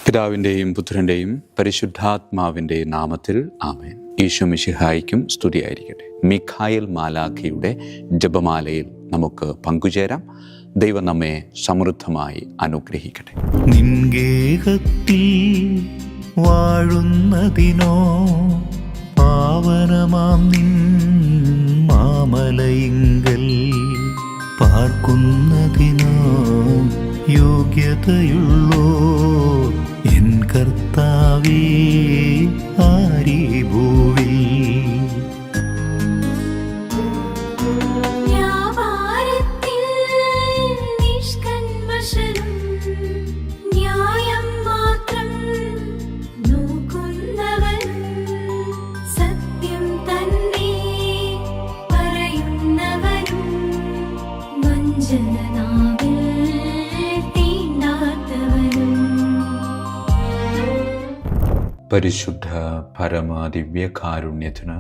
പിതാവിൻ്റെയും പുത്രൻ്റെയും പരിശുദ്ധാത്മാവിൻ്റെയും നാമത്തിൽ ആമേൻ. ഈശോ മിശിഹായ്ക്കും സ്തുതിയായിരിക്കട്ടെ. മിഖായേൽ മാലാഖയുടെ ജപമാലയിൽ നമുക്ക് പങ്കുചേരാം. ദൈവം നമ്മെ സമൃദ്ധമായി അനുഗ്രഹിക്കട്ടെ. നിൻഗേഹത്തിൽ വാഴുന്നതിനോ പാവനമാം നിൻ മാമലയിങ്കൽ പാർക്കുന്നതിനോ യോഗ്യതയുള്ളോ എൻ കർത്താവേ ആരീ ഭൂവിൽ. പരിശുദ്ധ പരമദിവ്യകാരുണ്യത്തിന്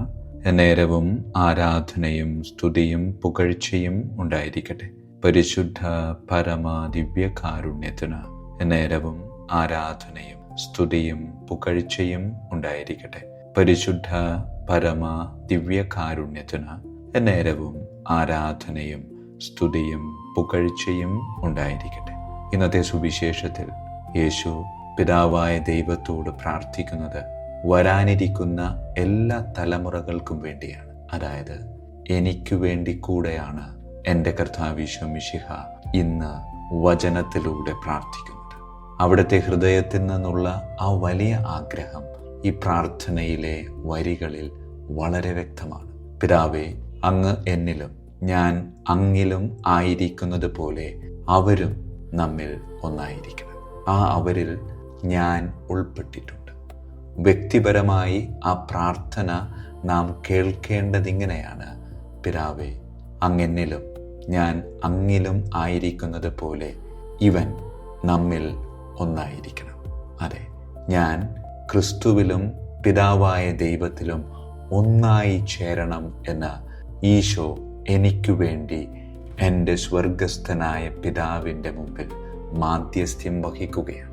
നേരവും ആരാധനയും സ്തുതിയും പുകഴ്ചയും ഉണ്ടായിരിക്കട്ടെ. പരിശുദ്ധ പരമദിവ്യകാരുണ്യത്തിന് നേരവും ആരാധനയും സ്തുതിയും പുകഴ്ചയും ഉണ്ടായിരിക്കട്ടെ. പരിശുദ്ധ പരമദിവ്യകാരുണ്യത്തിന് നേരവും ആരാധനയും സ്തുതിയും പുകഴ്ചയും ഉണ്ടായിരിക്കട്ടെ. ഇന്നത്തെ സുവിശേഷത്തിൽ യേശു പിതാവായ ദൈവത്തോട് പ്രാർത്ഥിക്കുന്നത് വരാനിരിക്കുന്ന എല്ലാ തലമുറകൾക്കും വേണ്ടിയാണ്. അതായത് എനിക്ക് വേണ്ടി കൂടെയാണ് എൻ്റെ കർത്താവ് ഈശോ മിശിഹ ഇന്ന് വചനത്തിലൂടെ പ്രാർത്ഥിക്കുന്നത്. അവിടുത്തെ ഹൃദയത്തിൽ നിന്നുള്ള ആ വലിയ ആഗ്രഹം ഈ പ്രാർത്ഥനയിലെ വരികളിൽ വളരെ വ്യക്തമാണ്. പിതാവേ, അങ്ങ് എന്നിലും ഞാൻ അങ്ങിലും ആയിരിക്കുന്നത് പോലെ അവരും നമ്മിൽ ഒന്നായിരിക്കണം. ആ അവരിൽ ഞാൻ ഉൾപ്പെട്ടിട്ടുണ്ട്. വ്യക്തിപരമായി ആ പ്രാർത്ഥന നാം കേൾക്കേണ്ടതിങ്ങനെയാണ്: പിതാവേ, അങ്ങെന്നിലും ഞാൻ അങ്ങിലും ആയിരിക്കുന്നത് പോലെ ഇവൻ നമ്മിൽ ഒന്നായിരിക്കണം. അതെ, ഞാൻ ക്രിസ്തുവിലും പിതാവായ ദൈവത്തിലും ഒന്നായി ചേരണം എന്ന് ഈശോ എനിക്കു വേണ്ടി എൻ്റെ സ്വർഗസ്ഥനായ പിതാവിൻ്റെ മുമ്പിൽ മാധ്യസ്ഥ്യം വഹിക്കുകയാണ്.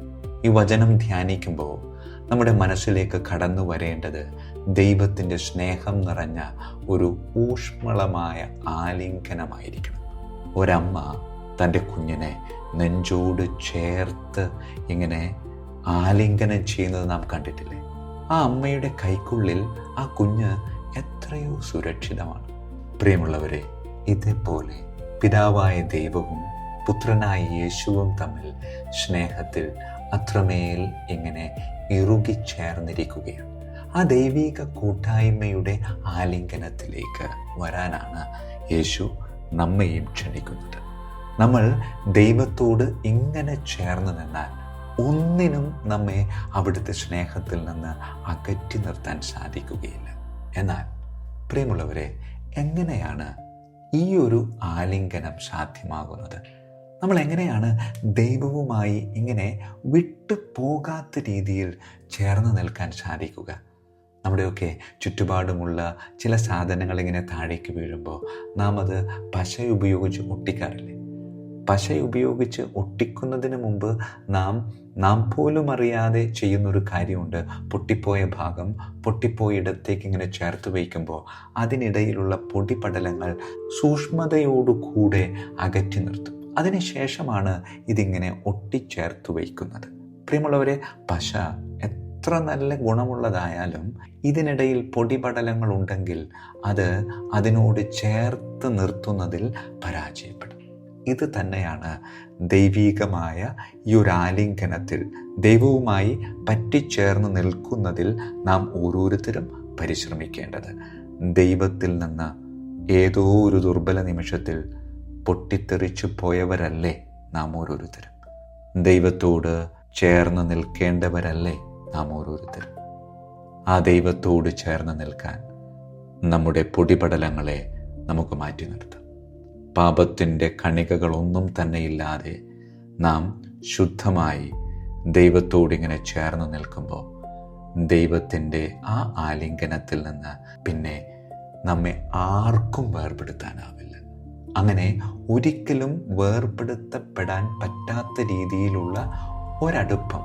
ഈ വചനം ധ്യാനിക്കുമ്പോൾ നമ്മുടെ മനസ്സിലേക്ക് കടന്നു വരേണ്ടത് ദൈവത്തിൻ്റെ സ്നേഹം നിറഞ്ഞ ഒരു ഊഷ്മളമായ ആലിംഗനമായിരിക്കണം. ഒരമ്മ തൻ്റെ കുഞ്ഞിനെ നെഞ്ചോട് ചേർത്ത് ഇങ്ങനെ ആലിംഗനം ചെയ്യുന്നത് നാം കണ്ടിട്ടില്ലേ? ആ അമ്മയുടെ കൈക്കുള്ളിൽ ആ കുഞ്ഞ് എത്രയോ സുരക്ഷിതമാണ്. പ്രിയമുള്ളവരെ, ഇതേപോലെ പിതാവായ ദൈവവും പുത്രനായ യേശുവും തമ്മിൽ സ്നേഹത്തിൽ അത്രമേൽ ഇങ്ങനെ ഇറുകിച്ചേർന്നിരിക്കുകയാണ്. ആ ദൈവിക കൂട്ടായ്മയുടെ ആലിംഗനത്തിലേക്ക് വരാനാണ് യേശു നമ്മെയും ക്ഷണിക്കുന്നത്. നമ്മൾ ദൈവത്തോട് ഇങ്ങനെ ചേർന്ന് നിന്നാൽ ഒന്നിനും നമ്മെ അവിടുത്തെ സ്നേഹത്തിൽ നിന്ന് അകറ്റി നിർത്താൻ സാധിക്കുകയില്ല. എന്നാൽ പ്രിയമുള്ളവരെ, എങ്ങനെയാണ് ഈ ഒരു ആലിംഗനം സാധ്യമാകുന്നത്? നമ്മൾ എങ്ങനെയാണ് ദൈവവുമായി ഇങ്ങനെ വിട്ടു പോകാത്ത രീതിയിൽ ചേർന്ന് നിൽക്കാൻ സാധിക്കുക? നമ്മുടെയൊക്കെ ചുറ്റുപാടുമുള്ള ചില സാധനങ്ങൾ ഇങ്ങനെ താഴേക്ക് വീഴുമ്പോൾ നാം അത് പശ ഉപയോഗിച്ച് ഒട്ടിക്കാറില്ലേ? പശ ഉപയോഗിച്ച് ഒട്ടിക്കുന്നതിന് മുമ്പ് നാം പോലും അറിയാതെ ചെയ്യുന്നൊരു കാര്യമുണ്ട്. പൊട്ടിപ്പോയ ഭാഗം പൊട്ടിപ്പോയിടത്തേക്ക് ഇങ്ങനെ ചേർത്ത് വയ്ക്കുമ്പോൾ അതിനിടയിലുള്ള പൊടിപടലങ്ങൾ സൂക്ഷ്മതയോടുകൂടെ അകറ്റി നിർത്തും. അതിനുശേഷമാണ് ഇതിങ്ങനെ ഒട്ടിച്ചേർത്ത് വയ്ക്കുന്നത്. പ്രിയമുള്ളവരെ, പശ എത്ര നല്ല ഗുണമുള്ളതായാലും ഇതിനിടയിൽ പൊടിപടലങ്ങൾ ഉണ്ടെങ്കിൽ അത് അതിനോട് ചേർത്ത് നിർത്തുന്നതിൽ പരാജയപ്പെടും. ഇത് തന്നെയാണ് ദൈവികമായ ഈ ഒരു ആലിംഗനത്തിൽ ദൈവവുമായി പറ്റിച്ചേർന്ന് നിൽക്കുന്നതിൽ നാം ഓരോരുത്തരും പരിശ്രമിക്കേണ്ടത്. ദൈവത്തിൽ നിന്ന് ഏതോ ഒരു ദുർബല നിമിഷത്തിൽ പൊട്ടിത്തെറിച്ചു പോയവരല്ലേ നാം ഓരോരുത്തരും? ദൈവത്തോട് ചേർന്ന് നിൽക്കേണ്ടവരല്ലേ നാം ഓരോരുത്തരും? ആ ദൈവത്തോട് ചേർന്ന് നിൽക്കാൻ നമ്മുടെ പൊടിപടലങ്ങളെ നമുക്ക് മാറ്റി നിർത്താം. പാപത്തിൻ്റെ കണികകളൊന്നും തന്നെ ഇല്ലാതെ നാം ശുദ്ധമായി ദൈവത്തോടിങ്ങനെ ചേർന്ന് നിൽക്കുമ്പോൾ ദൈവത്തിൻ്റെ ആ ആലിംഗനത്തിൽ നിന്ന് പിന്നെ നമ്മെ ആർക്കും വേർപെടുത്താനാവില്ല. അങ്ങനെ ഒരിക്കലും വേർപെടുത്തപ്പെടാൻ പറ്റാത്ത രീതിയിലുള്ള ഒരടുപ്പം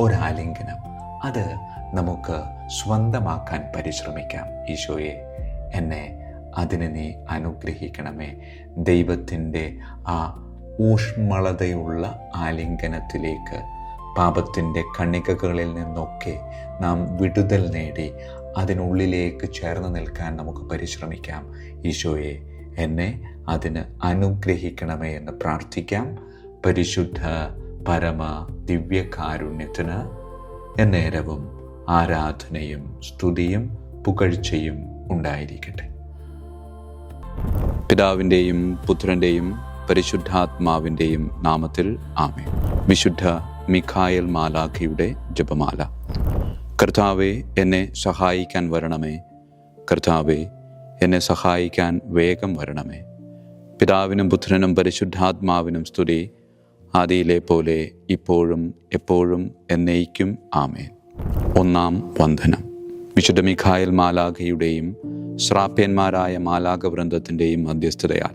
ഒരാലിംഗനം, അത് നമുക്ക് സ്വന്തമാക്കാൻ പരിശ്രമിക്കാം. ഈശോയെ, എന്നെ അതിന് നീ അനുഗ്രഹിക്കണമേ. ദൈവത്തിൻ്റെ ആ ഊഷ്മളതയുള്ള ആലിംഗനത്തിലേക്ക്, പാപത്തിൻ്റെ കണികകളിൽ നിന്നൊക്കെ നാം വിടുതൽ നേടി അതിനുള്ളിലേക്ക് ചേർന്ന് നിൽക്കാൻ നമുക്ക് പരിശ്രമിക്കാം. ഈശോയെ, എന്നെ അതിന് അനുഗ്രഹിക്കണമേ എന്ന് പ്രാർത്ഥിക്കാം. പരിശുദ്ധ പരമ ദിവ്യകാരുണ്യത്തിന് എന്നേരവും ആരാധനയും സ്തുതിയും പുകഴ്ചയും ഉണ്ടായിരിക്കട്ടെ. പിതാവിൻ്റെയും പുത്രൻ്റെയും പരിശുദ്ധാത്മാവിൻ്റെയും നാമത്തിൽ ആമേൻ. വിശുദ്ധ മിഖായേൽ മാലാഖയുടെ ജപമാല. കർത്താവേ, എന്നെ സഹായിക്കാൻ വരണമേ. കർത്താവേ, എന്നെ സഹായിക്കാൻ വേഗം വരണമേ. പിതാവിനും പുത്രനും പരിശുദ്ധാത്മാവിനും സ്തുതി, ആദിയിലെ പോലെ ഇപ്പോഴും എപ്പോഴും എന്നേക്കും ആമേൻ. ഒന്നാം വന്ദനം. വിശുദ്ധ മിഖായേൽ മാലാഖയുടെയും ശ്രാപ്യന്മാരായ മാലാഖവൃന്ദത്തിൻ്റെയും മധ്യസ്ഥതയാൽ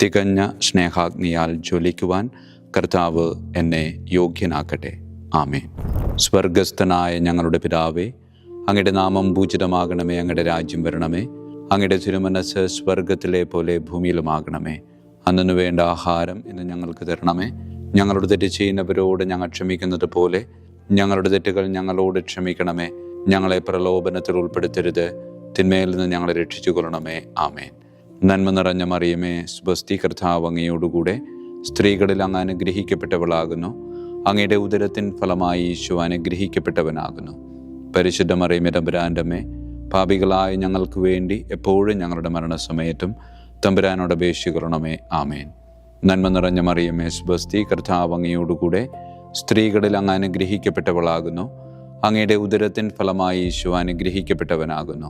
തികഞ്ഞ സ്നേഹാഗ്നിയാൽ ജ്വലിക്കുവാൻ കർത്താവ് എന്നെ യോഗ്യനാക്കട്ടെ. ആമേൻ. സ്വർഗസ്ഥനായ ഞങ്ങളുടെ പിതാവേ, അങ്ങയുടെ നാമം പൂജിതമാകണമേ. അങ്ങയുടെ രാജ്യം വരണമേ. അങ്ങയുടെ തിരുമനസ്സ് സ്വർഗത്തിലെ പോലെ ഭൂമിയിലുമാകണമേ. അന്നു വേണ്ട ആഹാരം ഇന്ന് ഞങ്ങൾക്ക് തരണമേ. ഞങ്ങളുടെ തെറ്റ് ചെയ്യുന്നവരോട് ഞങ്ങൾ ക്ഷമിക്കുന്നത് പോലെ ഞങ്ങളുടെ തെറ്റുകൾ ഞങ്ങളോട് ക്ഷമിക്കണമേ. ഞങ്ങളെ പ്രലോഭനത്തിൽ ഉൾപ്പെടുത്തരുത്, തിന്മയിൽ നിന്ന് ഞങ്ങളെ രക്ഷിച്ചു കൊള്ളണമേ. ആമേൻ. നന്മ നിറഞ്ഞ മറിയമേ, സ്വസ്തി, കർത്താവ് അങ്ങയോടുകൂടെ സ്ത്രീകളിൽ അങ്ങ് അനുഗ്രഹിക്കപ്പെട്ടവളാകുന്നു. അങ്ങയുടെ ഉദരത്തിൻ ഫലമായി ഈശോ അനുഗ്രഹിക്കപ്പെട്ടവനാകുന്നു. പരിശുദ്ധ മറിയമേ, തമ്പുരാൻ്റെ അമ്മേ, പാപികളായ ഞങ്ങൾക്ക് വേണ്ടി എപ്പോഴും ഞങ്ങളുടെ മരണസമയത്തും തമ്പുരാനോട് അപേക്ഷിക്കണമേ. ആമേൻ. നന്മ നിറഞ്ഞ മറിയമേ, സ്വസ്തി, കർത്താവ് അങ്ങയോടുകൂടെ സ്ത്രീകളിൽ അങ്ങ് അനുഗ്രഹിക്കപ്പെട്ടവളാകുന്നു. അങ്ങയുടെ ഉദരത്തിൻ ഫലമായി ഈശോ അനുഗ്രഹിക്കപ്പെട്ടവനാകുന്നു.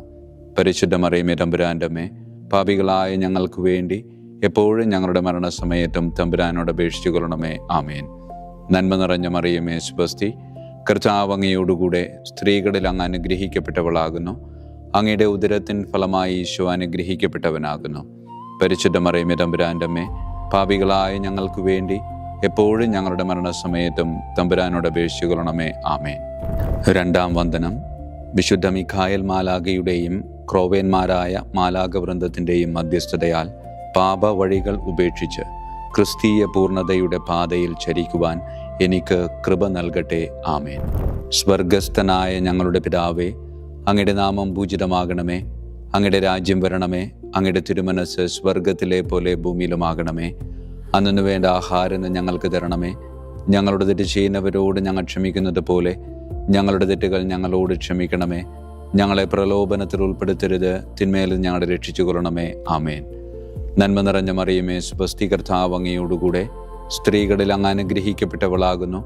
പരിശുദ്ധ മറിയമേ, തമ്പുരാൻ്റെ അമ്മേ, പാപികളായ ഞങ്ങൾക്ക് വേണ്ടി എപ്പോഴും ഞങ്ങളുടെ മരണസമയത്തും തമ്പുരാനോട് അപേക്ഷിച്ചു കൊള്ളണമേ. ആമേൻ. നന്മ നിറഞ്ഞ മറിയമേ, സ്വസ്തി, കർത്താവ് അങ്ങയോടുകൂടെ സ്ത്രീകളിൽ അങ്ങ് അനുഗ്രഹിക്കപ്പെട്ടവളാകുന്നു. അങ്ങയുടെ ഉദരത്തിൻ ഫലമായി ഈശോ അനുഗ്രഹിക്കപ്പെട്ടവനാകുന്നു. പരിശുദ്ധ മറിയമേ, തമ്പുരാൻ്റെ അമ്മേ, പാപികളായ ഞങ്ങൾക്ക് വേണ്ടി എപ്പോഴും ഞങ്ങളുടെ മരണസമയത്തും തമ്പുരാനോട് അപേക്ഷിച്ചു കൊള്ളണമേ. ആമേൻ. രണ്ടാം വന്ദനം. വിശുദ്ധ മിഖായേൽ മാലാഖയുടെയും ക്രോവേന്മാരായ മാലാഖവൃന്ദത്തിൻ്റെയും മധ്യസ്ഥതയാൽ പാപ വഴികൾ ഉപേക്ഷിച്ച് ക്രിസ്തീയ പൂർണ്ണതയുടെ പാതയിൽ ചരിക്കുവാൻ എനിക്ക് കൃപ നൽകട്ടെ. ആമേൻ. സ്വർഗസ്ഥനായ ഞങ്ങളുടെ പിതാവേ, അങ്ങയുടെ നാമം പൂജിതമാകണമേ. അങ്ങയുടെ രാജ്യം വരണമേ. അങ്ങയുടെ തിരുമനസ്സ് സ്വർഗത്തിലെ പോലെ ഭൂമിയിലുമാകണമേ. അന്നു വേണ്ട ആഹാരം ഞങ്ങൾക്ക് തരണമേ. ഞങ്ങളുടെ തെറ്റ് ചെയ്യുന്നവരോട് ഞങ്ങൾ ക്ഷമിക്കുന്നത് പോലെ ഞങ്ങളുടെ തെറ്റുകൾ ഞങ്ങളോട് ക്ഷമിക്കണമേ. ഞങ്ങളെ പ്രലോഭനത്തിൽ ഉൾപ്പെടുത്തരുത്, തിന്മയിൽ ഞങ്ങളെ രക്ഷിച്ചു കൊള്ളണമേ. ആമേൻ. നന്മ നിറഞ്ഞ മറിയമേ, സ്വസ്തി, കർത്താവ് അങ്ങയോടുകൂടെ സ്ത്രീകളിൽ അങ്ങ് അനുഗ്രഹിക്കപ്പെട്ടവളാകുന്നു.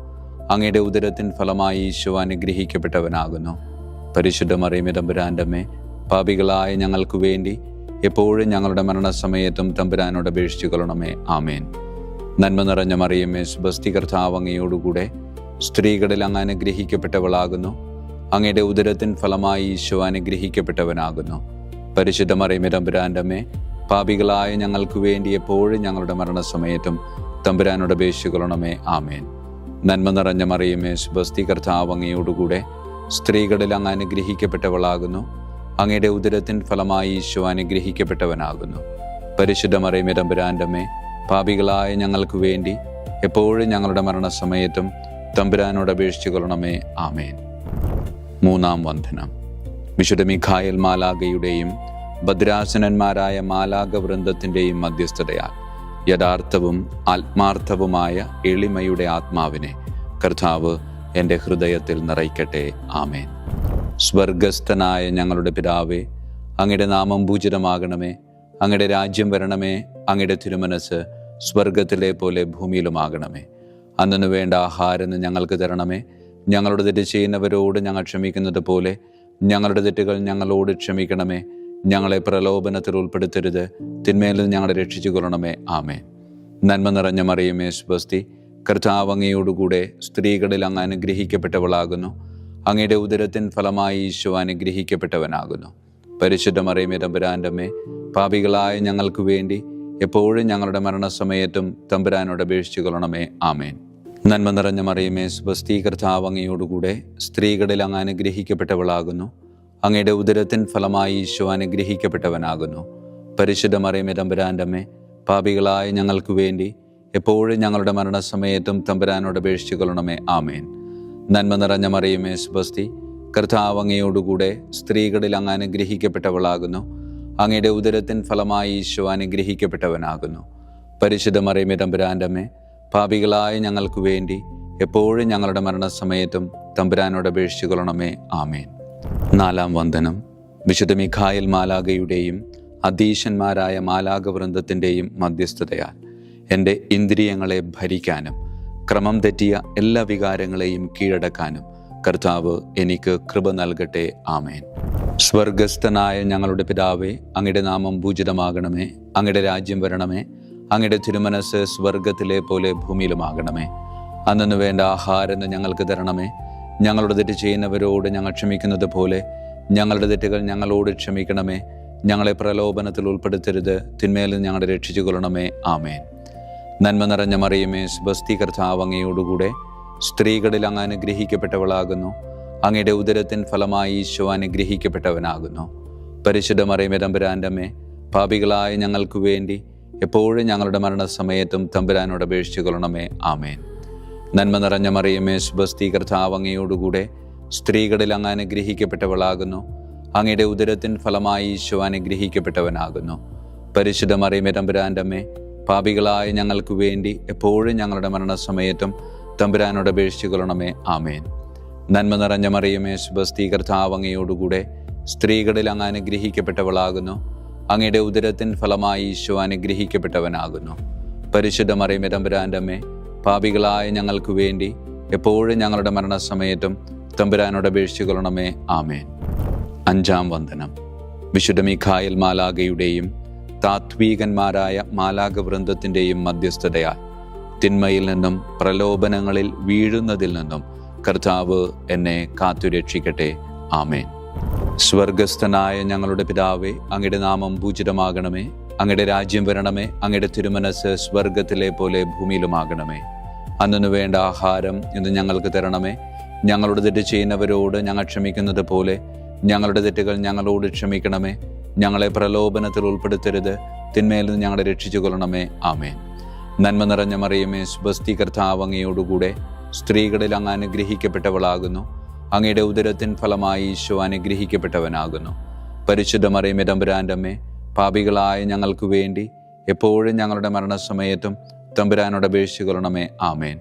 അങ്ങയുടെ ഉദരത്തിൻ ഫലമായി ഈശോ അനുഗ്രഹിക്കപ്പെട്ടവനാകുന്നു. പരിശുദ്ധ മറിയമേ, തമ്പുരാൻ്റെ അമ്മേ, പാപികളായ ഞങ്ങൾക്ക് വേണ്ടി എപ്പോഴും ഞങ്ങളുടെ മരണസമയത്തും തമ്പുരാനോട് അപേക്ഷിച്ചു കൊള്ളണമേ. ആമേൻ. നന്മ നിറഞ്ഞ മറിയമേ, സ്വസ്തി, കർത്താവ് അങ്ങയോടുകൂടെ സ്ത്രീകളിൽ അങ്ങ് അനുഗ്രഹിക്കപ്പെട്ടവളാകുന്നു. അങ്ങയുടെ ഉദരത്തിൻ ഫലമായി ഈശോ അനുഗ്രഹിക്കപ്പെട്ടവനാകുന്നു. പരിശുദ്ധ മറിയമേ, തമ്പുരാൻ്റെ അമ്മേ, പാപികളായ ഞങ്ങൾക്ക് വേണ്ടി എപ്പോഴും ഞങ്ങളുടെ മരണസമയത്തും തമ്പുരാനോട് അപേക്ഷിച്ചു കൊള്ളണമേ. ആമേൻ. നന്മ നിറഞ്ഞ മറിയമേ, സ്വസ്തി, കർത്താവ് അങ്ങയോടുകൂടെ സ്ത്രീകളിൽ അങ്ങ് അനുഗ്രഹിക്കപ്പെട്ടവളാകുന്നു. അങ്ങയുടെ ഉദരത്തിൻ ഫലമായി ഈശോ അനുഗ്രഹിക്കപ്പെട്ടവനാകുന്നു. പരിശുദ്ധ മറിയമേ, തമ്പുരാൻ്റെ അമ്മേ, പാപികളായ ഞങ്ങൾക്ക് വേണ്ടി എപ്പോഴും ഞങ്ങളുടെ മരണസമയത്തും തമ്പുരാനോട് അപേക്ഷിച്ചു കൊള്ളണമേ. ആമേൻ. മൂന്നാം വന്ദനം. വിശുദ്ധ മിഖായേൽ മാലാഖയുടെയും ഭദ്രാസനന്മാരായ മാലാഖവൃന്ദത്തിൻ്റെയും മധ്യസ്ഥതയാൽ യഥാർത്ഥവും ആത്മാർത്ഥവുമായ എളിമയുടെ ആത്മാവിനെ കർത്താവ് എൻ്റെ ഹൃദയത്തിൽ നിറയ്ക്കട്ടെ. ആമേൻ. സ്വർഗസ്ഥനായ ഞങ്ങളുടെ പിതാവേ, അങ്ങയുടെ നാമം പൂജിതമാകണമേ. അങ്ങയുടെ രാജ്യം വരണമേ. അങ്ങയുടെ തിരുമനസ്സ് സ്വർഗത്തിലെ പോലെ ഭൂമിയിലുമാകണമേ. അന്നു വേണ്ട ആഹാരം ഞങ്ങൾക്ക് തരണമേ. ഞങ്ങളുടെ തെറ്റ് ചെയ്യുന്നവരോട് ഞങ്ങൾ ക്ഷമിക്കുന്നത് പോലെ ഞങ്ങളുടെ തെറ്റുകൾ ഞങ്ങളോട് ക്ഷമിക്കണമേ. ഞങ്ങളെ പ്രലോഭനത്തിൽ ഉൾപ്പെടുത്തരുത്, തിന്മയിൽ നിന്ന് ഞങ്ങളെ രക്ഷിച്ചു കൊള്ളണമേ. ആമേൻ. നന്മ നിറഞ്ഞ മറിയമേ, സ്വസ്തി, കർത്താവ് അങ്ങയോടുകൂടെ സ്ത്രീകളിൽ അങ്ങ് അനുഗ്രഹിക്കപ്പെട്ടവളാകുന്നു. അങ്ങയുടെ ഉദരത്തിൻ ഫലമായി ഈശോ അനുഗ്രഹിക്കപ്പെട്ടവനാകുന്നു. പരിശുദ്ധ മറിയമേ, തമ്പുരാൻ്റെ അമ്മേ, പാപികളായ ഞങ്ങൾക്ക് വേണ്ടി എപ്പോഴും ഞങ്ങളുടെ മരണസമയത്തും തമ്പുരാനോട് അപേക്ഷിച്ചു കൊള്ളണമേ. ആമേൻ. നന്മ നിറഞ്ഞ മറിയമേ സ്വസ്തി, കർത്താവ് അങ്ങയോടുകൂടെ സ്ത്രീകളിൽ അങ്ങ് അനുഗ്രഹിക്കപ്പെട്ടവളാകുന്നു. അങ്ങയുടെ ഉദരത്തിൻ ഫലമായി ഈശോ അനുഗ്രഹിക്കപ്പെട്ടവനാകുന്നു. പരിശുദ്ധ മറിയമേ തമ്പുരാൻ്റെ അമ്മേ, പാപികളായ ഞങ്ങൾക്ക് വേണ്ടി എപ്പോഴും ഞങ്ങളുടെ മരണസമയത്തും തമ്പുരാനോട് അപേക്ഷിച്ചു കൊള്ളണമേ. ആമേൻ. നന്മ നിറഞ്ഞ മറിയമേ സ്വസ്തി, കർത്താവ് അങ്ങയോടുകൂടെ സ്ത്രീകളിൽ അങ്ങ് അനുഗ്രഹിക്കപ്പെട്ടവളാകുന്നു. അങ്ങയുടെ ഉദരത്തിൻ ഫലമായി ഈശോ അനുഗ്രഹിക്കപ്പെട്ടവനാകുന്നു. പരിശുദ്ധ മറിയമേ തമ്പുരാൻ്റെ അമ്മേ, പാപികളായ ഞങ്ങൾക്ക് വേണ്ടി എപ്പോഴും ഞങ്ങളുടെ മരണസമയത്തും തമ്പുരാനോട് അപേക്ഷിച്ചു കൊള്ളണമേ. ആമേൻ. നാലാം വന്ദനം. വിശുദ്ധ മിഖായേൽ മാലാഖയുടെയും അധീശന്മാരായ മാലാഖവൃന്ദത്തിൻ്റെയും മധ്യസ്ഥതയാൽ എൻ്റെ ഇന്ദ്രിയങ്ങളെ ഭരിക്കാനും ക്രമം തെറ്റിയ എല്ലാ വികാരങ്ങളെയും കീഴടക്കാനും കർത്താവ് എനിക്ക് കൃപ നൽകട്ടെ. ആമേൻ. സ്വർഗസ്ഥനായ ഞങ്ങളുടെ പിതാവേ, അങ്ങയുടെ നാമം പൂജിതമാകണമേ. അങ്ങയുടെ രാജ്യം വരണമേ. അങ്ങയുടെ തിരുമനസ് സ്വർഗത്തിലെ പോലെ ഭൂമിയിലുമാകണമേ. അന്നു വേണ്ട ആഹാരം ഞങ്ങൾക്ക് തരണമേ. ഞങ്ങളുടെ തെറ്റ് ചെയ്യുന്നവരോട് ഞങ്ങൾ ക്ഷമിക്കുന്നത് പോലെ ഞങ്ങളുടെ തെറ്റുകൾ ഞങ്ങളോട് ക്ഷമിക്കണമേ. ഞങ്ങളെ പ്രലോഭനത്തിൽ ഉൾപ്പെടുത്തരുത്, തിന്മയിൽ ഞങ്ങളെ രക്ഷിച്ചു കൊള്ളണമേ. ആമേൻ. നന്മ നിറഞ്ഞ മറിയമേ സ്വസ്തി, കർത്താവ് അങ്ങയോടുകൂടെ സ്ത്രീകളിൽ അങ്ങ് അനുഗ്രഹിക്കപ്പെട്ടവളാകുന്നു. അങ്ങയുടെ ഉദരത്തിൻ ഫലമായി ഈശോ അനുഗ്രഹിക്കപ്പെട്ടവനാകുന്നു. പരിശുദ്ധ മറിയമേ തമ്പുരാൻ്റെ അമ്മേ, പാപികളായ ഞങ്ങൾക്ക് വേണ്ടി എപ്പോഴും ഞങ്ങളുടെ മരണസമയത്തും തമ്പുരാനോട് അപേക്ഷിച്ചു കൊള്ളണമേ. ആമേൻ. നന്മ നിറഞ്ഞ മറിയമേ സ്വസ്തി, കർത്താവ് അങ്ങയോടുകൂടെ സ്ത്രീകളിൽ അങ്ങ് അനുഗ്രഹിക്കപ്പെട്ടവളാകുന്നു. അങ്ങയുടെ ഉദരത്തിൻ ഫലമായി ഈശോ അനുഗ്രഹിക്കപ്പെട്ടവനാകുന്നു. പരിശുദ്ധ മറിയമേ തമ്പുരാൻ്റെ അമ്മേ, പാപികളായ ഞങ്ങൾക്ക് വേണ്ടി എപ്പോഴും ഞങ്ങളുടെ മരണസമയത്തും തമ്പുരാനോട് അപേക്ഷിച്ചു കൊള്ളണമേ. ആമേൻ. നന്മ നിറഞ്ഞ മറിയമേ സ്വസ്തി, കർത്താവ് അങ്ങയോടുകൂടെ സ്ത്രീകളിൽ അങ്ങ് അനുഗ്രഹിക്കപ്പെട്ടവളാകുന്നു. അങ്ങയുടെ ഉദരത്തിൻ ഫലമായി ഈശോ അനുഗ്രഹിക്കപ്പെട്ടവനാകുന്നു. പരിശുദ്ധ മറിയമേ തമ്പുരാൻ്റെ അമ്മേ, പാപികളായ ഞങ്ങൾക്ക് വേണ്ടി എപ്പോഴും ഞങ്ങളുടെ മരണസമയത്തും തമ്പുരാനോട് അപേക്ഷിച്ചു കൊള്ളണമേ. ആമേൻ. അഞ്ചാം വന്ദനം. വിശുദ്ധ മിഖായേൽ മാലാഖയുടെയും താത്വീകന്മാരായ മാലാഖവൃന്ദത്തിൻ്റെയും മധ്യസ്ഥതയാൽ തിന്മയിൽ നിന്നും പ്രലോഭനങ്ങളിൽ വീഴുന്നതിൽ നിന്നും കർത്താവ് എന്നെ കാത്തുരക്ഷിക്കട്ടെ. ആമേൻ. സ്വർഗസ്ഥനായ ഞങ്ങളുടെ പിതാവേ, അങ്ങയുടെ നാമം പൂജിതമാകണമേ. അങ്ങയുടെ രാജ്യം വരണമേ. അങ്ങയുടെ തിരുമനസ് സ്വർഗത്തിലെ പോലെ ഭൂമിയിലുമാകണമേ. അന്നു വേണ്ട ആഹാരം ഇന്ന് ഞങ്ങൾക്ക് തരണമേ. ഞങ്ങളുടെ തെറ്റ് ചെയ്യുന്നവരോട് ഞങ്ങൾ ക്ഷമിക്കുന്നത് പോലെ ഞങ്ങളുടെ തെറ്റുകൾ ഞങ്ങളോട് ക്ഷമിക്കണമേ. ഞങ്ങളെ പ്രലോഭനത്തിൽ ഉൾപ്പെടുത്തരുത്, തിന്മയിൽ നിന്ന് ഞങ്ങളെ രക്ഷിച്ചു കൊള്ളണമേ. ആമേൻ. നന്മ നിറഞ്ഞ മറിയമേ സ്വസ്തി, കർത്താവ് അങ്ങയോടുകൂടെ സ്ത്രീകളിൽ അങ്ങ് അനുഗ്രഹിക്കപ്പെട്ടവളാകുന്നു. അങ്ങയുടെ ഉദരത്തിൻ ഫലമായി ഈശോ അനുഗ്രഹിക്കപ്പെട്ടവനാകുന്നു. പരിശുദ്ധ മറിയമേ തമ്പുരാൻ്റെ അമ്മേ, പാപികളായ ഞങ്ങൾക്ക് വേണ്ടി എപ്പോഴും ഞങ്ങളുടെ മരണസമയത്തും തമ്പുരാനോട് അപേക്ഷിച്ചു കൊള്ളണമേ. ആമേൻ.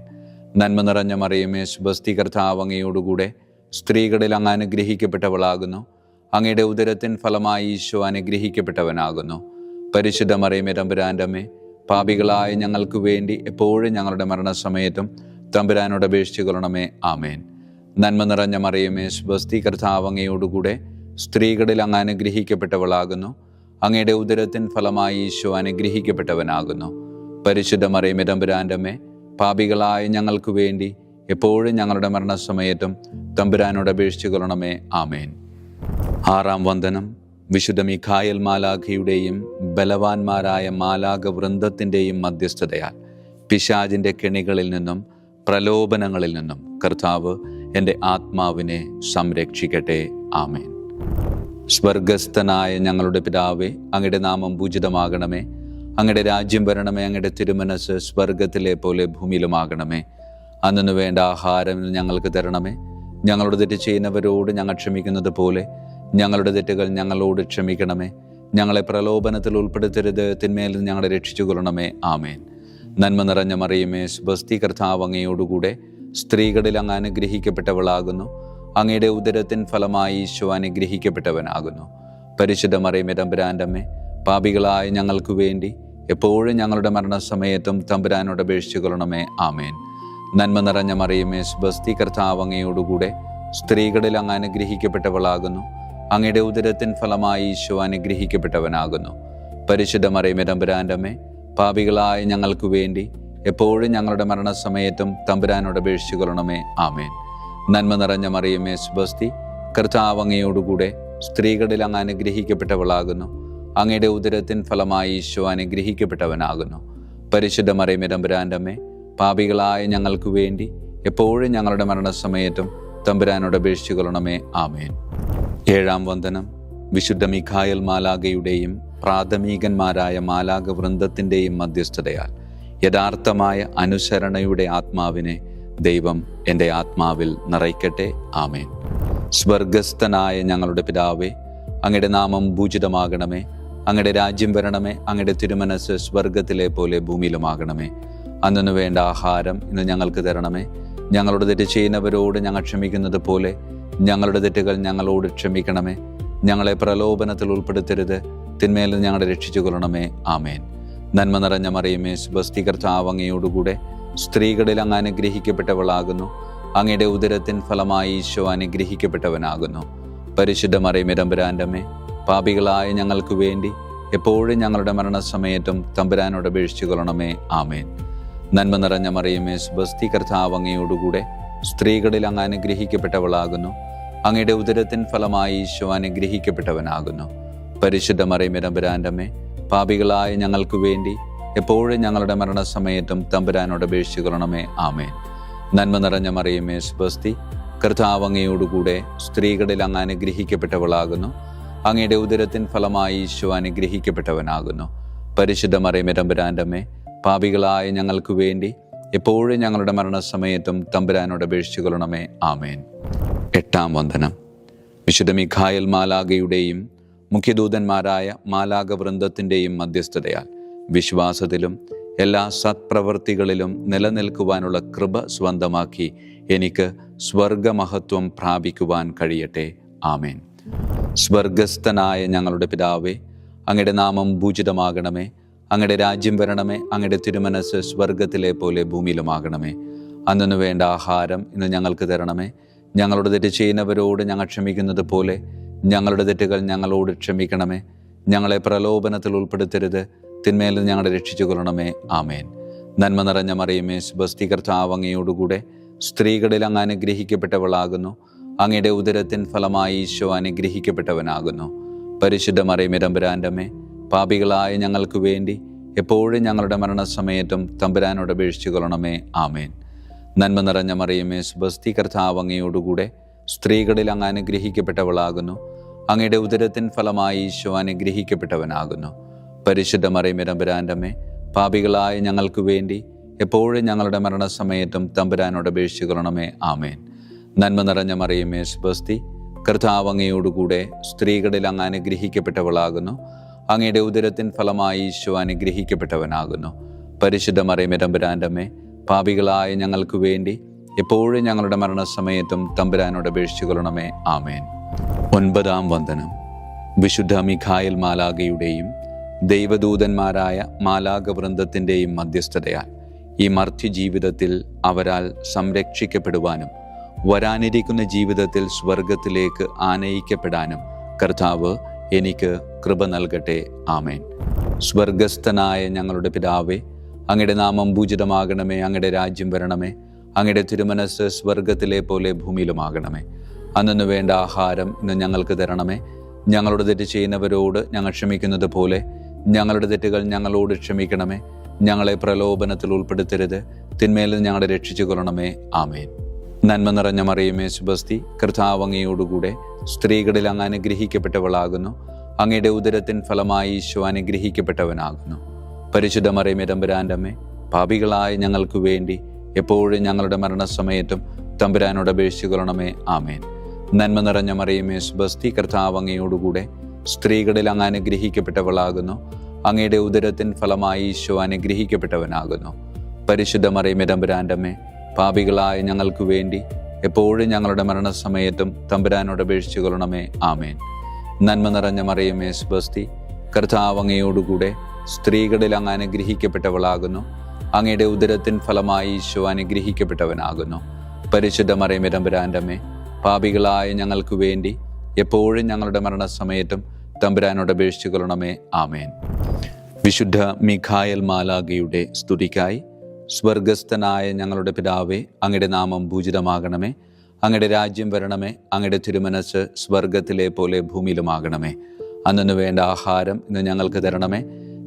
നന്മ നിറഞ്ഞ മറിയമേ സ്വസ്തി, കർത്താവ് അങ്ങയോടുകൂടെ സ്ത്രീകളിൽ അങ്ങ് അനുഗ്രഹിക്കപ്പെട്ടവളാകുന്നു. അങ്ങയുടെ ഉദരത്തിൻ ഫലമായി ഈശോ അനുഗ്രഹിക്കപ്പെട്ടവനാകുന്നു. പരിശുദ്ധ മറിയമേ തമ്പുരാൻ്റെ അമ്മേ, പാപികളായ ഞങ്ങൾക്ക് വേണ്ടി എപ്പോഴും ഞങ്ങളുടെ മരണസമയത്തും തമ്പുരാനോട് അപേക്ഷിച്ചു കൊള്ളണമേ. ആമേൻ. നന്മ നിറഞ്ഞ മറിയമേ സ്വസ്തി, കർത്താവ് അങ്ങയോടുകൂടെ സ്ത്രീകളിൽ അങ്ങ് അനുഗ്രഹിക്കപ്പെട്ടവളാകുന്നു. അങ്ങയുടെ ഉദരത്തിൻ ഫലമായി ഈശോ അനുഗ്രഹിക്കപ്പെട്ടവനാകുന്നു. പരിശുദ്ധ മറിയമേ തമ്പുരാൻ്റെ അമ്മേ, പാപികളായ ഞങ്ങൾക്ക് വേണ്ടി എപ്പോഴും ഞങ്ങളുടെ മരണസമയത്തും തമ്പുരാനോട് അപേക്ഷിച്ചു കൊള്ളണമേ. ആമേൻ. ആറാം വന്ദനം. വിശുദ്ധ മിഖായേൽ മാലാഖയുടെയും ബലവാന്മാരായ മാലാഖവൃന്ദത്തിൻ്റെയും മധ്യസ്ഥതയാൽ പിശാചിൻ്റെ കെണികളിൽ നിന്നും പ്രലോഭനങ്ങളിൽ നിന്നും കർത്താവ് എൻ്റെ ആത്മാവിനെ സംരക്ഷിക്കട്ടെ. ആമേൻ. സ്വർഗസ്ഥനായ ഞങ്ങളുടെ പിതാവേ, അങ്ങയുടെ നാമം പൂജിതമാകണമേ. അങ്ങയുടെ രാജ്യം വരണമേ. അങ്ങയുടെ തിരുമനസ് സ്വർഗത്തിലെ പോലെ ഭൂമിയിലുമാകണമേ. അന്നു വേണ്ട ആഹാരം ഞങ്ങൾക്ക് തരണമേ. ഞങ്ങളുടെ തെറ്റ് ചെയ്യുന്നവരോട് ഞങ്ങൾ ക്ഷമിക്കുന്നത് പോലെ ഞങ്ങളുടെ തെറ്റുകൾ ഞങ്ങളോട് ക്ഷമിക്കണമേ. ഞങ്ങളെ പ്രലോഭനത്തിൽ ഉൾപ്പെടുത്തരുത്, തിന്മയിൽ നിന്ന് ഞങ്ങളെ രക്ഷിച്ചു കൊള്ളണമേ. ആമേൻ. നന്മ നിറഞ്ഞ മറിയമേ സ്വസ്തി, കർത്താവ് അങ്ങയോടുകൂടെ സ്ത്രീകളിൽ അങ്ങ് അനുഗ്രഹിക്കപ്പെട്ടവളാകുന്നു. അങ്ങയുടെ ഉദരത്തിൻ ഫലമായി ഈശോ അനുഗ്രഹിക്കപ്പെട്ടവനാകുന്നു. പരിശുദ്ധ മറിയമേ തമ്പുരാൻ്റെ അമ്മേ, പാപികളായ ഞങ്ങൾക്ക് വേണ്ടി എപ്പോഴും ഞങ്ങളുടെ മരണസമയത്തും തമ്പുരാനോട് അപേക്ഷിച്ചു കൊള്ളണമേ. ആമേൻ. നന്മ നിറഞ്ഞ മറിയമേ സ്വസ്തി, കർത്താവ് അങ്ങയോടുകൂടെ സ്ത്രീകളിൽ അങ്ങ് അനുഗ്രഹിക്കപ്പെട്ടവളാകുന്നു. അങ്ങയുടെ ഉദരത്തിൻ ഫലമായി ഈശോ അനുഗ്രഹിക്കപ്പെട്ടവനാകുന്നു. പരിശുദ്ധ മറിയമേ തമ്പുരാൻ്റെ അമ്മേ, പാപികളായ ഞങ്ങൾക്ക് വേണ്ടി എപ്പോഴും ഞങ്ങളുടെ മരണസമയത്തും തമ്പുരാനോട് അപേക്ഷിച്ചു കൊള്ളണമേ. ആമേൻ. നന്മ നിറഞ്ഞ മറിയമേ സ്വസ്തി, കർത്താവ് അങ്ങയോടുകൂടെ സ്ത്രീകളിൽ അങ്ങ് അനുഗ്രഹിക്കപ്പെട്ടവളാകുന്നു. അങ്ങയുടെ ഉദരത്തിൻ ഫലമായി ഈശോ അനുഗ്രഹിക്കപ്പെട്ടവനാകുന്നു. പരിശുദ്ധ മറിയമേ തമ്പുരാൻ്റെ അമ്മേ, പാപികളായ ഞങ്ങൾക്ക് വേണ്ടി എപ്പോഴും ഞങ്ങളുടെ മരണസമയത്തും തമ്പുരാനോട് അപേക്ഷിച്ചു കൊള്ളണമേ. ആമേൻ. ഏഴാം വന്ദനം. വിശുദ്ധ മിഖായേൽ മാലാഖയുടെയും പ്രാഥമികന്മാരായ മാലാഖ വൃന്ദത്തിൻ്റെയും മധ്യസ്ഥതയാൽ യഥാർത്ഥമായ അനുസരണയുടെ ആത്മാവിനെ ദൈവം എൻ്റെ ആത്മാവിൽ നിറയ്ക്കട്ടെ. ആമേൻ. സ്വർഗസ്ഥനായ ഞങ്ങളുടെ പിതാവേ, അങ്ങയുടെ നാമം പൂജിതമാകണമേ. അങ്ങയുടെ രാജ്യം വരണമേ. അങ്ങയുടെ തിരുമനസ് സ്വർഗത്തിലെ പോലെ ഭൂമിയിലുമാകണമേ. അന്നു വേണ്ട ആഹാരം ഇന്ന് ഞങ്ങൾക്ക് തരണമേ. ഞങ്ങളോട് തെറ്റ് ചെയ്യുന്നവരോട് ഞങ്ങൾ ക്ഷമിക്കുന്നത് പോലെ ഞങ്ങളുടെ തെറ്റുകൾ ഞങ്ങളോട് ക്ഷമിക്കണമേ. ഞങ്ങളെ പ്രലോഭനത്തിൽ ഉൾപ്പെടുത്തരുത്, തിന്മയിൽ നിന്ന് ഞങ്ങളെ രക്ഷിച്ചു കൊള്ളണമേ. ആമേൻ. നന്മ നിറഞ്ഞ മറിയമേ, സ്വസ്തി, കർത്താവ് അങ്ങയോടുകൂടെ സ്ത്രീകളിൽ അങ്ങ് അനുഗ്രഹിക്കപ്പെട്ടവളാകുന്നു. അങ്ങയുടെ ഉദരത്തിൻ ഫലമായി ഈശോ അനുഗ്രഹിക്കപ്പെട്ടവനാകുന്നു. പരിശുദ്ധ മറിയമേ, തമ്പുരാന്റെ അമ്മേ, പാപികളായ ഞങ്ങൾക്ക് വേണ്ടി എപ്പോഴും ഞങ്ങളുടെ മരണസമയത്തും തമ്പുരാനോട് അപേക്ഷിച്ചു കൊള്ളണമേ. ആമേൻ. നന്മ നിറഞ്ഞ മറിയമേ, സ്വസ്തി, കർത്താവ് അങ്ങയോടുകൂടെ സ്ത്രീകളിൽ അങ്ങ് അനുഗ്രഹിക്കപ്പെട്ടവളാകുന്നു. അങ്ങയുടെ ഉദരത്തിൻ ഫലമായി ഈശോ അനുഗ്രഹിക്കപ്പെട്ടവനാകുന്നു. പരിശുദ്ധ മറിയമേ, തമ്പുരാന്റെ അമ്മേ, പാപികളായ ഞങ്ങൾക്ക് വേണ്ടി എപ്പോഴും ഞങ്ങളുടെ മരണസമയത്തും തമ്പുരാനോട് അപേക്ഷിച്ചു കൊള്ളണമേ. ആമേൻ. നന്മ നിറഞ്ഞ മറിയമേ, സ്വസ്തി, കർത്താവ് അങ്ങയോടുകൂടെ സ്ത്രീകളിൽ അങ്ങ് അനുഗ്രഹിക്കപ്പെട്ടവളാകുന്നു. അങ്ങയുടെ ഉദരത്തിൻ ഫലമായി ഈശോ അനുഗ്രഹിക്കപ്പെട്ടവനാകുന്നു. പരിശുദ്ധ മറിയമേ, തമ്പുരാന്റെ അമ്മേ, പാപികളായ ഞങ്ങൾക്ക് വേണ്ടി എപ്പോഴും ഞങ്ങളുടെ മരണസമയത്തും തമ്പുരാനോട് അപേക്ഷിച്ചു കൊള്ളണമേ. ആമേൻ. എട്ടാം വന്ദനം. വിശുദ്ധ മിഖായേൽ മാലാഖയുടെയും മുഖ്യദൂതന്മാരായ മാലാഖ വൃന്ദത്തിൻ്റെയും മധ്യസ്ഥതയാൽ വിശ്വാസത്തിലും എല്ലാ സത്പ്രവൃത്തികളിലും നിലനിൽക്കുവാനുള്ള കൃപ സ്വന്തമാക്കി എനിക്ക് സ്വർഗമഹത്വം പ്രാപിക്കുവാൻ കഴിയട്ടെ. ആമേൻ. സ്വർഗസ്ഥനായ ഞങ്ങളുടെ പിതാവേ, അങ്ങയുടെ നാമം പൂജിതമാകണമേ. അങ്ങയുടെ രാജ്യം വരണമേ. അങ്ങയുടെ തിരുമനസ് സ്വർഗത്തിലെ പോലെ ഭൂമിയിലുമാകണമേ. അന്നു വേണ്ട ആഹാരം ഇന്ന് ഞങ്ങൾക്ക് തരണമേ. ഞങ്ങളോട് തെറ്റ് ചെയ്യുന്നവരോട് ഞങ്ങൾ ക്ഷമിക്കുന്നത് പോലെ ഞങ്ങളുടെ തെറ്റുകൾ ഞങ്ങളോട് ക്ഷമിക്കണമേ. ഞങ്ങളെ പ്രലോഭനത്തിൽ ഉൾപ്പെടുത്തരുത്, തിന്മയിൽ നിന്ന് ഞങ്ങളെ രക്ഷിച്ചു കൊള്ളണമേ. ആമേൻ. നന്മ നിറഞ്ഞ മറിയമേ, സ്വസ്തി, കർത്താവ് അങ്ങയോടുകൂടെ സ്ത്രീകളിൽ അങ്ങ് അനുഗ്രഹിക്കപ്പെട്ടവളാകുന്നു. അങ്ങയുടെ ഉദരത്തിൻ ഫലമായി ഈശോ അനുഗ്രഹിക്കപ്പെട്ടവനാകുന്നു. പരിശുദ്ധ മറിയമേ, തമ്പുരാന്റെ അമ്മേ, പാപികളായ ഞങ്ങൾക്ക് വേണ്ടി എപ്പോഴും ഞങ്ങളുടെ മരണസമയത്തും തമ്പുരാനോട് അപേക്ഷിച്ചു കൊള്ളണമേ. ആമേൻ. നന്മ നിറഞ്ഞ മറിയമേ, സ്വസ്തി, കർത്താവ് അങ്ങയോടുകൂടെ സ്ത്രീകളിൽ അങ്ങ് അനുഗ്രഹിക്കപ്പെട്ടവളാകുന്നു. അങ്ങയുടെ ഉദരത്തിൻ ഫലമായി ഈശോ അനുഗ്രഹിക്കപ്പെട്ടവനാകുന്നു. പരിശുദ്ധ മറിയമേ, തമ്പുരാന്റെ അമ്മേ, പാപികളായ ഞങ്ങൾക്ക് വേണ്ടി എപ്പോഴും ഞങ്ങളുടെ മരണസമയത്തും തമ്പുരാനോട് അപേക്ഷിച്ചു കൊള്ളണമേ. ആമേൻ. നന്മ നിറഞ്ഞ മറിയമേ, സ്വസ്തി, കർത്താവ് അങ്ങയോടുകൂടെ സ്ത്രീകളിൽ അങ്ങ് അനുഗ്രഹിക്കപ്പെട്ടവളാകുന്നു. അങ്ങയുടെ ഉദരത്തിൻ ഫലമായി ഈശോ അനുഗ്രഹിക്കപ്പെട്ടവനാകുന്നു. പരിശുദ്ധ മറിയമേ, തമ്പുരാന്റെ അമ്മേ, പാപികളായ ഞങ്ങൾക്ക് വേണ്ടി എപ്പോഴും ഞങ്ങളുടെ മരണസമയത്തും തമ്പുരാനോട് അപേക്ഷിച്ചു കൊള്ളണമേ. ആമേൻ. ഒൻപതാം വന്ദനം. വിശുദ്ധ മിഖായേൽ മാലാഖയുടെയും ദൈവദൂതന്മാരായ മാലാഖ വൃന്ദത്തിൻ്റെയും മധ്യസ്ഥതയാൽ ഈ മർത്യ ജീവിതത്തിൽ അവരാൽ സംരക്ഷിക്കപ്പെടുവാനും വരാനിരിക്കുന്ന ജീവിതത്തിൽ സ്വർഗത്തിലേക്ക് ആനയിക്കപ്പെടാനും കർത്താവ് എനിക്ക് കൃപ നൽകട്ടെ. ആമേൻ. സ്വർഗസ്ഥനായ ഞങ്ങളുടെ പിതാവേ, അങ്ങയുടെ നാമം പൂജിതമാകണമേ. അങ്ങയുടെ രാജ്യം വരണമേ. അങ്ങയുടെ തിരുമനസ് സ്വർഗത്തിലെ പോലെ ഭൂമിയിലുമാകണമേ. അന്നു വേണ്ട ആഹാരം ഇന്ന് ഞങ്ങൾക്ക് തരണമേ. ഞങ്ങളോട് തെറ്റ് ചെയ്യുന്നവരോട് ഞങ്ങൾ ക്ഷമിക്കുന്നത് പോലെ ഞങ്ങളുടെ തെറ്റുകൾ ഞങ്ങളോട് ക്ഷമിക്കണമേ. ഞങ്ങളെ പ്രലോഭനത്തിൽ ഉൾപ്പെടുത്തരുത്, തിന്മയിൽ നിന്ന് ഞങ്ങളെ രക്ഷിച്ചു കൊള്ളണമേ. ആമേൻ. നന്മ നിറഞ്ഞ മറിയമേ, സ്വസ്തി, കർത്താവ് അങ്ങയോടുകൂടെ സ്ത്രീകളിൽ അങ്ങ് അനുഗ്രഹിക്കപ്പെട്ടവളാകുന്നു. അങ്ങയുടെ ഉദരത്തിൻ ഫലമായി ഈശോ അനുഗ്രഹിക്കപ്പെട്ടവനാകുന്നു. പരിശുദ്ധ മറിയമേ, തമ്പുരാന്റെ അമ്മേ, പാപികളായ ഞങ്ങൾക്ക് വേണ്ടി എപ്പോഴും ഞങ്ങളുടെ മരണസമയത്തും തമ്പുരാനോട് അപേക്ഷിച്ചു കൊള്ളണമേ. ആമേൻ. നന്മ നിറഞ്ഞ മറിയമേ, സ്വസ്തി, കർത്താവ് അങ്ങയോടുകൂടെ സ്ത്രീകളിൽ അങ്ങ് അനുഗ്രഹിക്കപ്പെട്ടവളാകുന്നു. അങ്ങയുടെ ഉദരത്തിൻ ഫലമായി ഈശോ അനുഗ്രഹിക്കപ്പെട്ടവനാകുന്നു. പരിശുദ്ധ മറിയമേ, തമ്പുരാന്റെ അമ്മേ, പാപികളായ ഞങ്ങൾക്ക് വേണ്ടി എപ്പോഴും ഞങ്ങളുടെ മരണസമയത്തും തമ്പുരാനോട് അപേക്ഷിച്ചു കൊള്ളണമേ. ആമേൻ. നന്മ നിറഞ്ഞ മറിയമേ, സ്വസ്തി, കർത്താവ് അങ്ങയോടുകൂടെ സ്ത്രീകളിൽ അങ്ങ് അനുഗ്രഹിക്കപ്പെട്ടവളാകുന്നു. അങ്ങയുടെ ഉദരത്തിൻ ഫലമായി ഈശോ അനുഗ്രഹിക്കപ്പെട്ടവനാകുന്നു. പരിശുദ്ധ മറിയമേ, തമ്പുരാന്റെ അമ്മേ, പാപികളായ ഞങ്ങൾക്ക് വേണ്ടി എപ്പോഴും ഞങ്ങളുടെ മരണസമയത്തും തമ്പുരാനോട് അപേക്ഷിച്ചു കൊള്ളണമേ. ആമേൻ. വിശുദ്ധ മിഖായേൽ മാലാഖയുടെ സ്തുതിക്കായി സ്വർഗസ്ഥനായ ഞങ്ങളുടെ പിതാവേ, അങ്ങയുടെ നാമം പൂജിതമാകണമേ. അങ്ങയുടെ രാജ്യം വരണമേ. അങ്ങയുടെ തിരുമനസ് സ്വർഗത്തിലെ പോലെ ഭൂമിയിലുമാകണമേ. അന്നു വേണ്ട ആഹാരം ഇന്ന് ഞങ്ങൾക്ക് തരണമേ.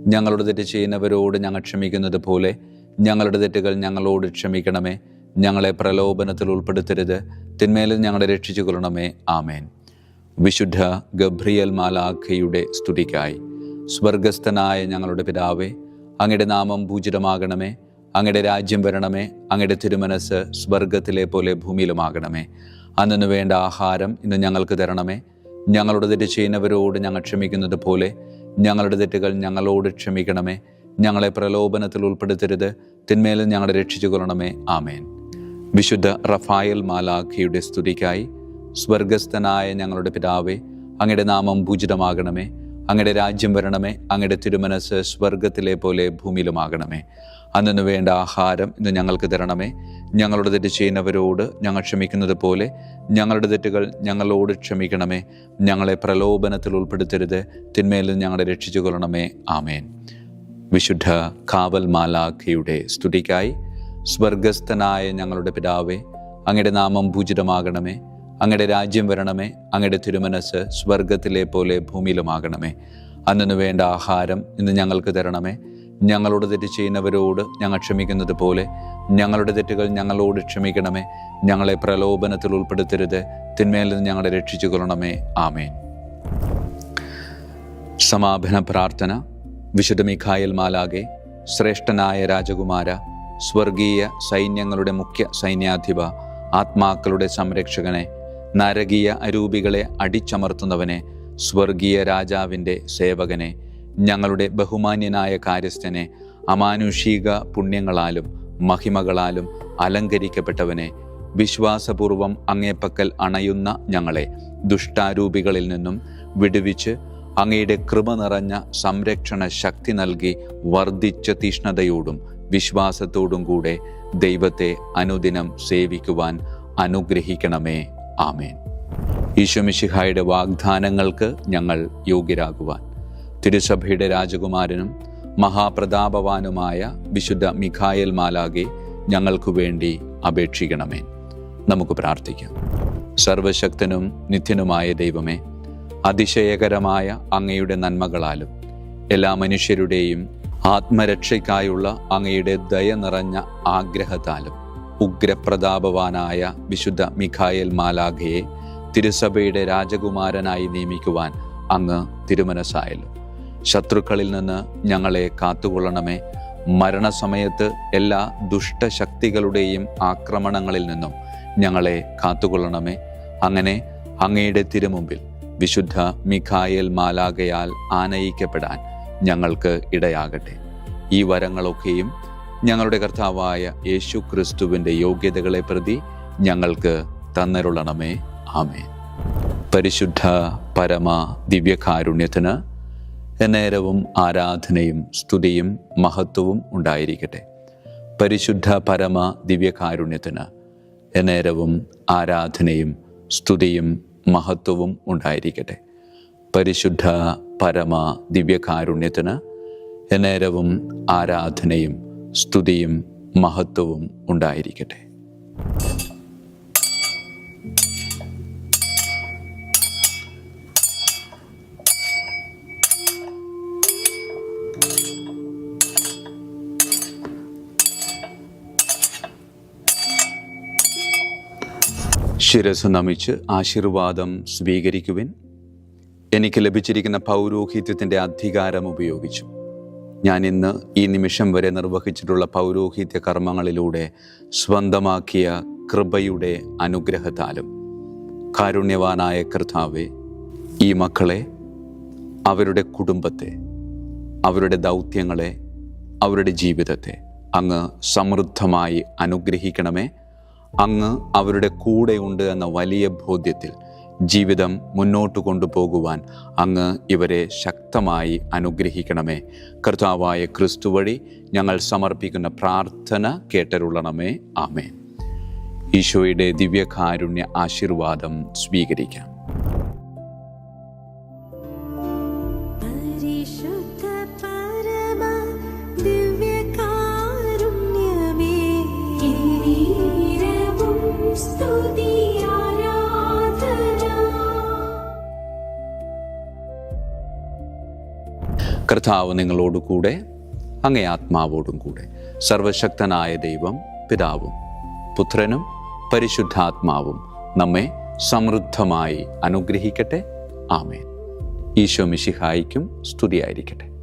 ഞങ്ങളോട് തെറ്റ് ചെയ്യുന്നവരോട് ഞങ്ങൾ ക്ഷമിക്കുന്നത് പോലെ ഞങ്ങളുടെ തെറ്റുകൾ ഞങ്ങളോട് ക്ഷമിക്കണമേ. ഞങ്ങളെ പ്രലോഭനത്തിൽ ഉൾപ്പെടുത്തരുത്, തിന്മേലും ഞങ്ങളെ രക്ഷിച്ചു കൊള്ളണമേ. ആമേൻ. വിശുദ്ധ ഗബ്രിയേൽ മാലാഖയുടെ സ്തുതിക്കായി. സ്വർഗസ്ഥനായ ഞങ്ങളുടെ പിതാവേ, അങ്ങയുടെ നാമം പൂജിതമാകണമേ. അങ്ങയുടെ രാജ്യം വരണമേ. അങ്ങയുടെ തിരുമനസ് സ്വർഗത്തിലെ പോലെ ഭൂമിയിലുമാകണമേ. അന്നു വേണ്ട ആഹാരം ഇന്ന് ഞങ്ങൾക്ക് തരണമേ. ഞങ്ങളുടെ തെറ്റ് ചെയ്യുന്നവരോട് ഞങ്ങൾ ക്ഷമിക്കുന്നത് പോലെ ഞങ്ങളുടെ തെറ്റുകൾ ഞങ്ങളോട് ക്ഷമിക്കണമേ. ഞങ്ങളെ പ്രലോഭനത്തിൽ ഉൾപ്പെടുത്തരുത്, തിന്മേലും ഞങ്ങളെ രക്ഷിച്ചു കൊള്ളണമേ. ആമേൻ. വിശുദ്ധ റഫായേൽ മാലാഖയുടെ സ്തുതിക്കായി. സ്വർഗസ്ഥനായ ഞങ്ങളുടെ പിതാവേ, അങ്ങയുടെ നാമം പൂജിതമാകണമേ. അങ്ങയുടെ രാജ്യം വരണമേ. അങ്ങയുടെ തിരുമനസ് സ്വർഗത്തിലെ പോലെ ഭൂമിയിലുമാകണമേ. അന്നു വേണ്ട ആഹാരം ഇന്ന് ഞങ്ങൾക്ക് തരണമേ. ഞങ്ങളുടെ തെറ്റ് ചെയ്യുന്നവരോട് ഞങ്ങൾ ക്ഷമിക്കുന്നത് പോലെ ഞങ്ങളുടെ തെറ്റുകൾ ഞങ്ങളോട് ക്ഷമിക്കണമേ. ഞങ്ങളെ പ്രലോഭനത്തിൽ ഉൾപ്പെടുത്തരുത്, തിന്മേലും ഞങ്ങളെ രക്ഷിച്ചു കൊള്ളണമേ. ആമേൻ. വിശുദ്ധ കാവൽ മാലാഖയുടെ സ്തുതിക്കായി. സ്വർഗസ്ഥനായ ഞങ്ങളുടെ പിതാവേ, അങ്ങയുടെ നാമം പൂജിതമാകണമേ. അങ്ങയുടെ രാജ്യം വരണമേ. അങ്ങയുടെ തിരുമനസ് സ്വർഗത്തിലെ പോലെ ഭൂമിയിലുമാകണമേ. അന്നു വേണ്ട ആഹാരം ഇന്ന് ഞങ്ങൾക്ക് തരണമേ. ഞങ്ങളോട് തെറ്റ് ചെയ്യുന്നവരോട് ഞങ്ങൾ ക്ഷമിക്കുന്നത് പോലെ ഞങ്ങളുടെ തെറ്റുകൾ ഞങ്ങളോട് ക്ഷമിക്കണമേ. ഞങ്ങളെ പ്രലോഭനത്തിൽ ഉൾപ്പെടുത്തരുത്, തിന്മേലും ഞങ്ങളെ രക്ഷിച്ചു കൊള്ളണമേ. ആമേൻ. സമാപന പ്രാർത്ഥന. വിശുദ്ധ മിഖായേൽ മാലാഖേ, ശ്രേഷ്ഠനായ രാജകുമാര, സ്വർഗീയ സൈന്യങ്ങളുടെ മുഖ്യ സൈന്യാധിപ, ആത്മാക്കളുടെ സംരക്ഷകനെ, നരകീയ അരൂപികളെ അടിച്ചമർത്തുന്നവനെ, സ്വർഗീയ രാജാവിൻ്റെ സേവകനെ, ഞങ്ങളുടെ ബഹുമാന്യനായ കാര്യസ്ഥനെ, അമാനുഷിക പുണ്യങ്ങളാലും മഹിമകളാലും അലങ്കരിക്കപ്പെട്ടവനെ, വിശ്വാസപൂർവം അങ്ങേപ്പക്കൽ അണയുന്ന ഞങ്ങളെ ദുഷ്ടാരൂപികളിൽ നിന്നും വിടുവിച്ച് അങ്ങയുടെ കൃപ നിറഞ്ഞ സംരക്ഷണ ശക്തി നൽകി വർദ്ധിച്ച തീഷ്ണതയോടും വിശ്വാസത്തോടും കൂടെ ദൈവത്തെ അനുദിനം സേവിക്കുവാൻ അനുഗ്രഹിക്കണമേ. ആമേൻ. ഈശോ മിശിഹായുടെ വാഗ്ദാനങ്ങൾക്ക് ഞങ്ങൾ യോഗ്യരാകുവാൻ തിരുസഭയുടെ രാജകുമാരനും മഹാപ്രതാപവാനുമായ വിശുദ്ധ മിഖായേൽ മാലാഖേ, ഞങ്ങൾക്കു വേണ്ടി അപേക്ഷിക്കണമേ. നമുക്ക് പ്രാർത്ഥിക്കാം. സർവശക്തനും നിത്യനുമായ ദൈവമേ, അതിശയകരമായ അങ്ങയുടെ നന്മകളാലും എല്ലാ മനുഷ്യരുടെയും ആത്മരക്ഷയ്ക്കായുള്ള അങ്ങയുടെ ദയ നിറഞ്ഞ ആഗ്രഹത്താലും ഉഗ്രപ്രതാപവാനായ വിശുദ്ധ മിഖായേൽ മാലാഖയെ തിരുസഭയുടെ രാജകുമാരനായി നിയമിക്കുവാൻ അങ്ങ് തിരുമനസ്സായല്ലോ. ശത്രുക്കളിൽ നിന്ന് ഞങ്ങളെ കാത്തുകൊള്ളണമേ. മരണസമയത്ത് എല്ലാ ദുഷ്ടശക്തികളുടെയും ആക്രമണങ്ങളിൽ നിന്നും ഞങ്ങളെ കാത്തുകൊള്ളണമേ. അങ്ങനെ അങ്ങയുടെ തിരുമുമ്പിൽ വിശുദ്ധ മിഖായേൽ മാലാഖയാൽ ആനയിക്കപ്പെടാൻ ഞങ്ങൾക്ക് ഇടയാകട്ടെ. ഈ വരങ്ങളൊക്കെയും ഞങ്ങളുടെ കർത്താവായ യേശു ക്രിസ്തുവിൻ്റെ യോഗ്യതകളെ പ്രതി ഞങ്ങൾക്ക് തന്നരുളണമേ. ആമേൻ. പരിശുദ്ധ പരമ ദിവ്യകാരുണ്യത്തിന് എന്നേരവും ആരാധനയും സ്തുതിയും മഹത്വവും ഉണ്ടായിരിക്കട്ടെ. പരിശുദ്ധ പരമ ദിവ്യകാരുണ്യത്തിന് എന്നേരവും ആരാധനയും സ്തുതിയും മഹത്വവും ഉണ്ടായിരിക്കട്ടെ. പരിശുദ്ധ പരമ ദിവ്യകാരുണ്യത്തിന് എന്നേരവും ആരാധനയും സ്തുതിയും മഹത്വവും ഉണ്ടായിരിക്കട്ടെ. ശിരസ് നമിച്ച് ആശീർവാദം സ്വീകരിക്കുവിൻ. എനിക്ക് ലഭിച്ചിരിക്കുന്ന പൗരോഹിത്യത്തിൻ്റെ അധികാരം ഉപയോഗിച്ചു ഞാൻ ഇന്ന് ഈ നിമിഷം വരെ നിർവഹിച്ചിട്ടുള്ള പൗരോഹിത്യ കർമ്മങ്ങളിലൂടെ സ്വന്തമാക്കിയ കൃപയുടെ അനുഗ്രഹത്താലും കാരുണ്യവാനായ കർത്താവേ, ഈ മക്കളെ, അവരുടെ കുടുംബത്തെ, അവരുടെ ദൗത്യങ്ങളെ, അവരുടെ ജീവിതത്തെ അങ്ങ് സമൃദ്ധമായി അനുഗ്രഹിക്കണമേ. അങ്ങ് അവരുടെ കൂടെയുണ്ട് എന്ന വലിയ ബോധ്യത്തിൽ ജീവിതം മുന്നോട്ട് കൊണ്ടുപോകുവാൻ അങ്ങ് ഇവരെ ശക്തമായി അനുഗ്രഹിക്കണമേ. കർത്താവായ ക്രിസ്തു വഴി ഞങ്ങൾ സമർപ്പിക്കുന്ന പ്രാർത്ഥന കേട്ടരുളണമേ. ആമേൻ. ഈശോയുടെ ദിവ്യകാരുണ്യ ആശീർവാദം സ്വീകരിക്കാം. കർത്താവ് നിങ്ങളോട് കൂടെ, അങ്ങേ ആത്മാവോടും കൂടെ. സർവശക്തനായ ദൈവം പിതാവും പുത്രനും പരിശുദ്ധാത്മാവും നമ്മെ സമൃദ്ധമായി അനുഗ്രഹിക്കട്ടെ. ആമേൻ. ഈശോ മിശിഹായിക്കും സ്തുതിയായിരിക്കട്ടെ.